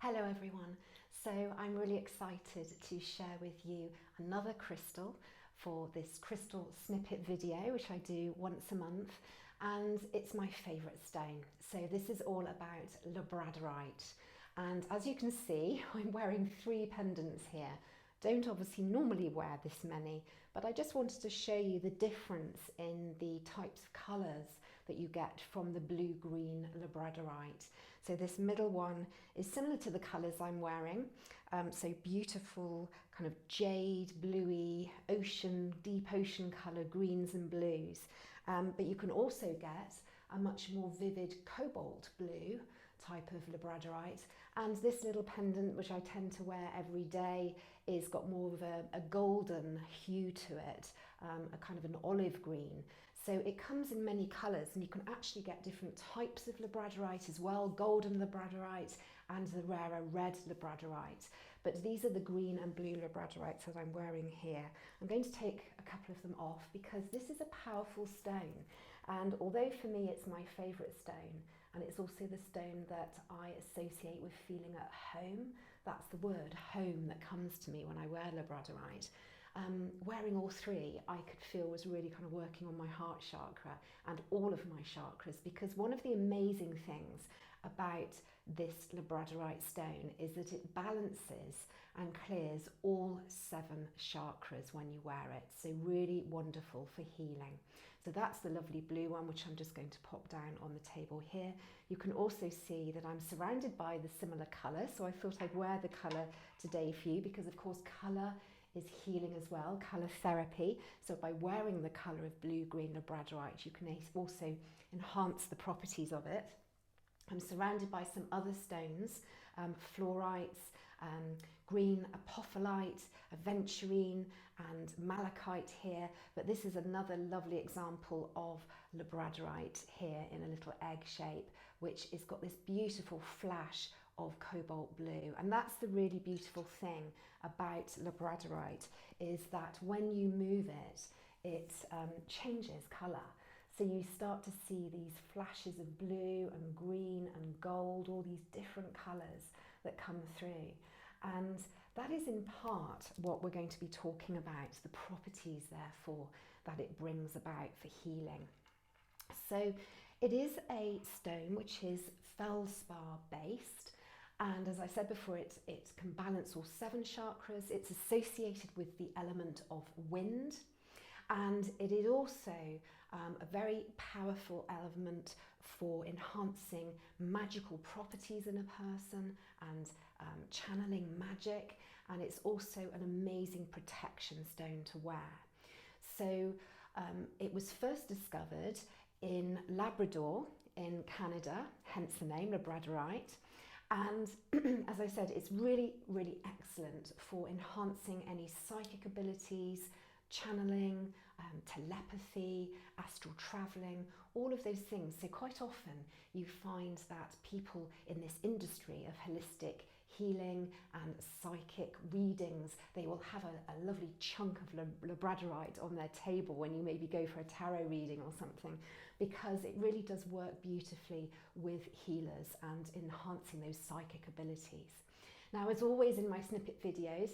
Hello everyone. So I'm really excited to share with you another crystal for this crystal snippet video, which I do once a month, and it's my favourite stone. So this is all about Labradorite. And as you can see, I'm wearing 3 pendants here. Don't obviously normally wear this many, but I just wanted to show you the difference in the types of colours that you get from the blue-green Labradorite. So this middle one is similar to the colours I'm wearing, so beautiful kind of jade, bluey, ocean, deep ocean colour greens and blues. But you can also get a much more vivid cobalt blue type of Labradorite, and this little pendant, which I tend to wear every day, is got more of a golden hue to it, a kind of an olive green. So it comes in many colours, and you can actually get different types of Labradorite as well, golden Labradorite and the rarer red Labradorite. But these are the green and blue Labradorites that I'm wearing here. I'm going to take a couple of them off because this is a powerful stone, and although for me it's my favourite stone, and it's also the stone that I associate with feeling at home. That's the word, home, that comes to me when I wear Labradorite. Wearing all 3, I could feel was really kind of working on my heart chakra and all of my chakras, because one of the amazing things about this Labradorite stone is that it balances and clears all 7 chakras when you wear it. So really wonderful for healing. So that's the lovely blue one, which I'm just going to pop down on the table here. You can also see that I'm surrounded by the similar colour, so I thought I'd wear the colour today for you, because of course colour is healing as well, colour therapy. So by wearing the colour of blue-green Labradorite, you can also enhance the properties of it. I'm surrounded by some other stones, fluorites, green apophyllite, aventurine and malachite here, but this is another lovely example of Labradorite here in a little egg shape, which has got this beautiful flash of cobalt blue. And that's the really beautiful thing about Labradorite, is that when you move it, it changes colour. So you start to see these flashes of blue and green and gold, all these different colours that come through. And that is in part what we're going to be talking about, the properties therefore that it brings about for healing. So it is a stone which is feldspar based. And as I said before, it can balance all 7 chakras. It's associated with the element of wind. And it is also a very powerful element for enhancing magical properties in a person and channeling magic. And it's also an amazing protection stone to wear. So it was first discovered in Labrador in Canada, hence the name Labradorite. And as I said, it's really, really excellent for enhancing any psychic abilities, channeling, telepathy, astral travelling, all of those things. So quite often you find that people in this industry of holistic healing and psychic readings, they will have a lovely chunk of Labradorite on their table when you maybe go for a tarot reading or something, because it really does work beautifully with healers and enhancing those psychic abilities. Now, as always in my snippet videos,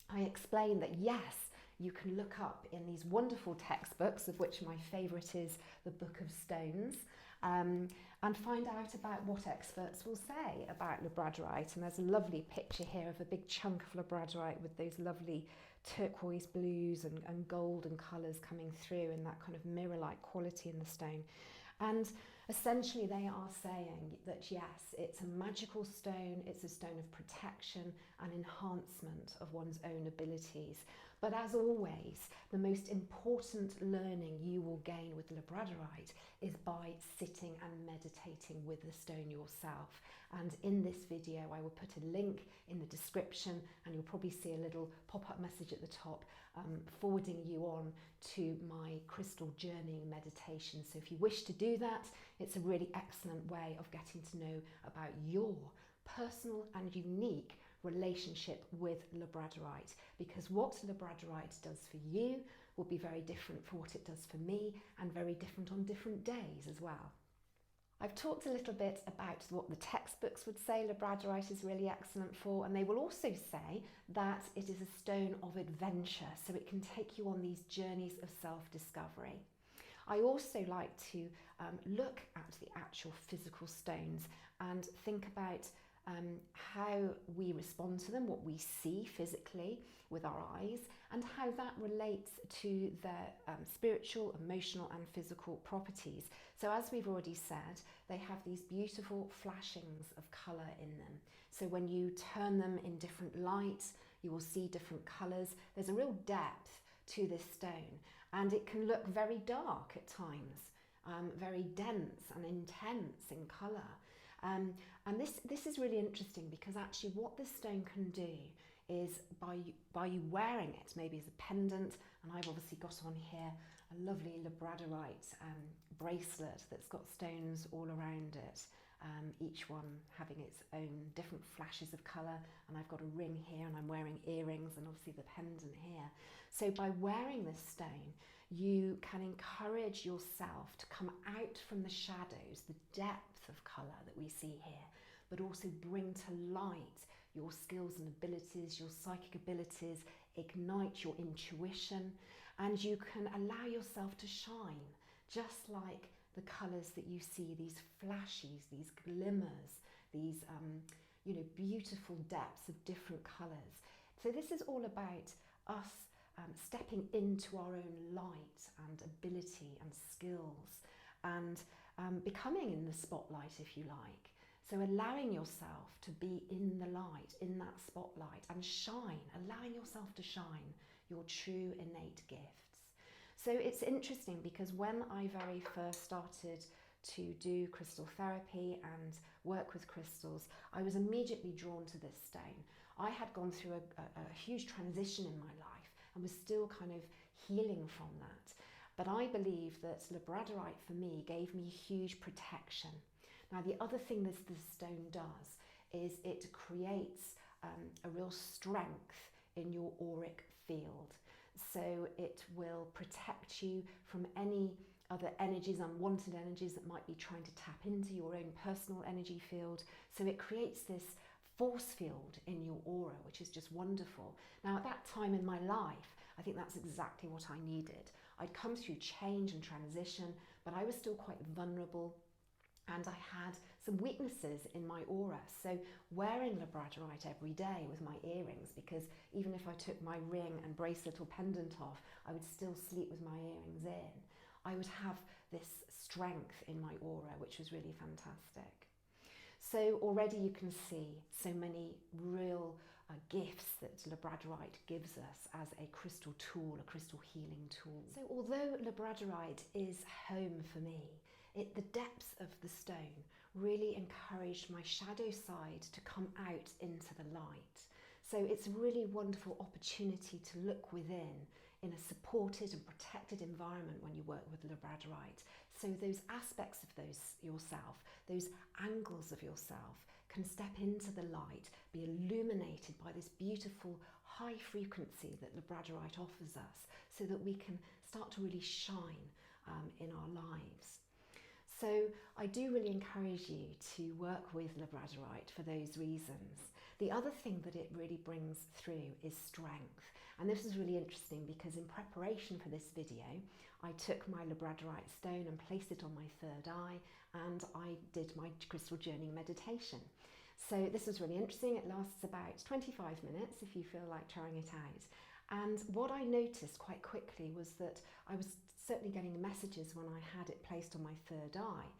I explain that yes, you can look up in these wonderful textbooks, of which my favourite is the Book of Stones, and find out about what experts will say about Labradorite. And there's a lovely picture here of a big chunk of Labradorite with those lovely turquoise blues and golden colours coming through in that kind of mirror-like quality in the stone. And essentially they are saying that yes, it's a magical stone, it's a stone of protection and enhancement of one's own abilities. But as always, the most important learning you will gain with Labradorite is by sitting and meditating with the stone yourself. And in this video, I will put a link in the description, and you'll probably see a little pop-up message at the top forwarding you on to my crystal journey meditation. So if you wish to do that, it's a really excellent way of getting to know about your personal and unique relationship with Labradorite, because what Labradorite does for you will be very different for what it does for me, and very different on different days as well. I've talked a little bit about what the textbooks would say Labradorite is really excellent for, and they will also say that it is a stone of adventure, so it can take you on these journeys of self-discovery. I also like to look at the actual physical stones and think about how we respond to them, what we see physically with our eyes, and how that relates to their spiritual, emotional and physical properties. So as we've already said, they have these beautiful flashings of colour in them. So when you turn them in different light, you will see different colours. There's a real depth to this stone, and it can look very dark at times, very dense and intense in colour. And this is really interesting because actually what this stone can do is by you wearing it, maybe as a pendant, and I've obviously got on here a lovely Labradorite bracelet that's got stones all around it, each one having its own different flashes of colour, and I've got a ring here and I'm wearing earrings and obviously the pendant here. So by wearing this stone, you can encourage yourself to come out from the shadows, the depth of colour that we see here, but also bring to light your skills and abilities, your psychic abilities, ignite your intuition, and you can allow yourself to shine, just like the colours that you see, these flashes, these glimmers, these beautiful depths of different colours. So this is all about us stepping into our own light and ability and skills, and becoming in the spotlight, if you like. So allowing yourself to be in the light, in that spotlight, and shine, allowing yourself to shine your true innate gifts. So it's interesting because when I very first started to do crystal therapy and work with crystals, I was immediately drawn to this stone. I had gone through a huge transition in my life and was still kind of healing from that. But I believe that Labradorite for me gave me huge protection. Now the other thing this stone does is it creates a real strength in your auric field. So it will protect you from any other energies, unwanted energies that might be trying to tap into your own personal energy field. So it creates this force field in your aura, which is just wonderful. Now at that time in my life, I think that's exactly what I needed. I'd come through change and transition, but I was still quite vulnerable, and I had some weaknesses in my aura. So wearing Labradorite every day with my earrings, because even if I took my ring and bracelet or pendant off, I would still sleep with my earrings in. I would have this strength in my aura, which was really fantastic. So already you can see so many real gifts that Labradorite gives us as a crystal tool, a crystal healing tool. So although Labradorite is home for me, the depths of the stone really encouraged my shadow side to come out into the light. So it's a really wonderful opportunity to look within in a supported and protected environment when you work with Labradorite. So those aspects of yourself, those angles of yourself can step into the light, be illuminated by this beautiful high frequency that Labradorite offers us, so that we can start to really shine in our lives. So I do really encourage you to work with Labradorite for those reasons. The other thing that it really brings through is strength. And this is really interesting because in preparation for this video, I took my Labradorite stone and placed it on my third eye, and I did my crystal journey meditation. So this was really interesting. It lasts about 25 minutes if you feel like trying it out. And what I noticed quite quickly was that I was certainly getting messages when I had it placed on my third eye,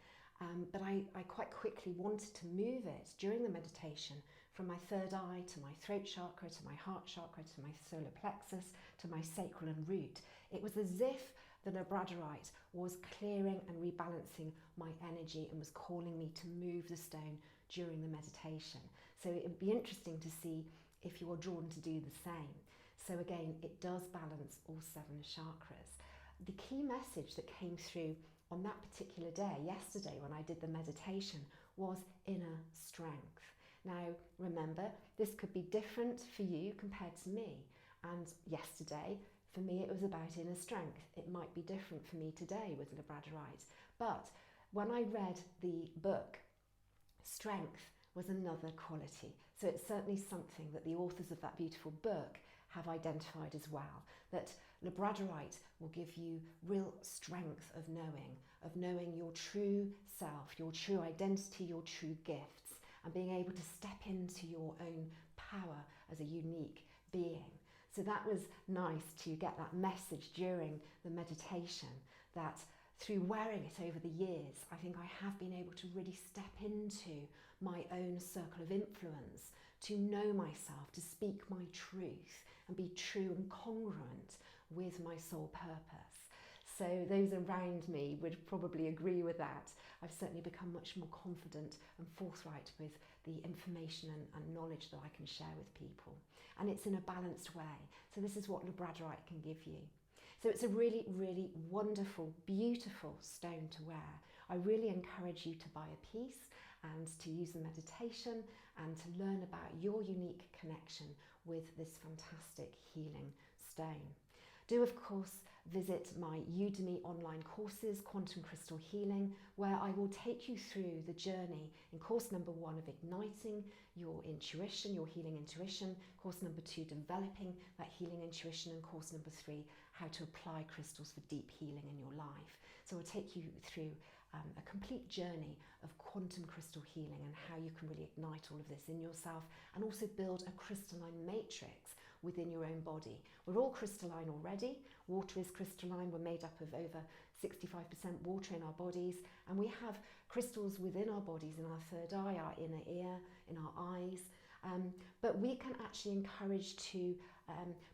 but I quite quickly wanted to move it during the meditation from my third eye to my throat chakra, to my heart chakra, to my solar plexus, to my sacral and root. It was as if the Labradorite was clearing and rebalancing my energy and was calling me to move the stone during the meditation. So it would be interesting to see if you are drawn to do the same. So again, it does balance all 7 chakras. The key message that came through on that particular day, yesterday when I did the meditation, was inner strength. Now remember, this could be different for you compared to me, and yesterday for me it was about inner strength. It might be different for me today with Labradorite, but when I read the book, strength was another quality. So it's certainly something that the authors of that beautiful book have identified as well, that Labradorite will give you real strength of knowing your true self, your true identity, your true gifts, and being able to step into your own power as a unique being. So that was nice to get that message during the meditation, that through wearing it over the years, I think I have been able to really step into my own circle of influence, to know myself, to speak my truth and be true and congruent with my soul purpose. So those around me would probably agree with that. I've certainly become much more confident and forthright with the information and knowledge that I can share with people. And it's in a balanced way. So this is what Labradorite can give you. So it's a really, really wonderful, beautiful stone to wear. I really encourage you to buy a piece and to use the meditation and to learn about your unique connection with this fantastic healing stone. Do, of course, visit my Udemy online courses, Quantum Crystal Healing, where I will take you through the journey in course number 1 of igniting your intuition, your healing intuition, course number 2, developing that healing intuition, and course number 3, how to apply crystals for deep healing in your life. So I'll take you through a complete journey of quantum crystal healing and how you can really ignite all of this in yourself and also build a crystalline matrix within your own body. We're all crystalline already. Water is crystalline. We're made up of over 65% water in our bodies, and we have crystals within our bodies, in our third eye, our inner ear, in our eyes. But we can actually encourage to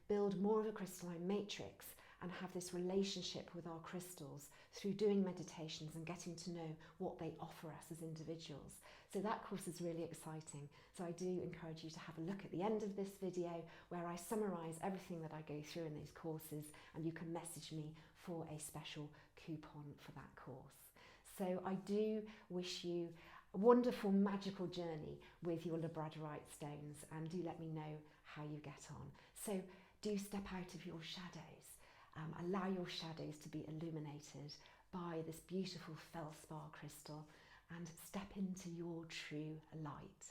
build more of a crystalline matrix and have this relationship with our crystals through doing meditations and getting to know what they offer us as individuals. So that course is really exciting. So I do encourage you to have a look at the end of this video where I summarise everything that I go through in these courses, and you can message me for a special coupon for that course. So I do wish you a wonderful, magical journey with your Labradorite stones, and do let me know how you get on. So do step out of your shadows. Allow your shadows to be illuminated by this beautiful feldspar crystal and step into your true light.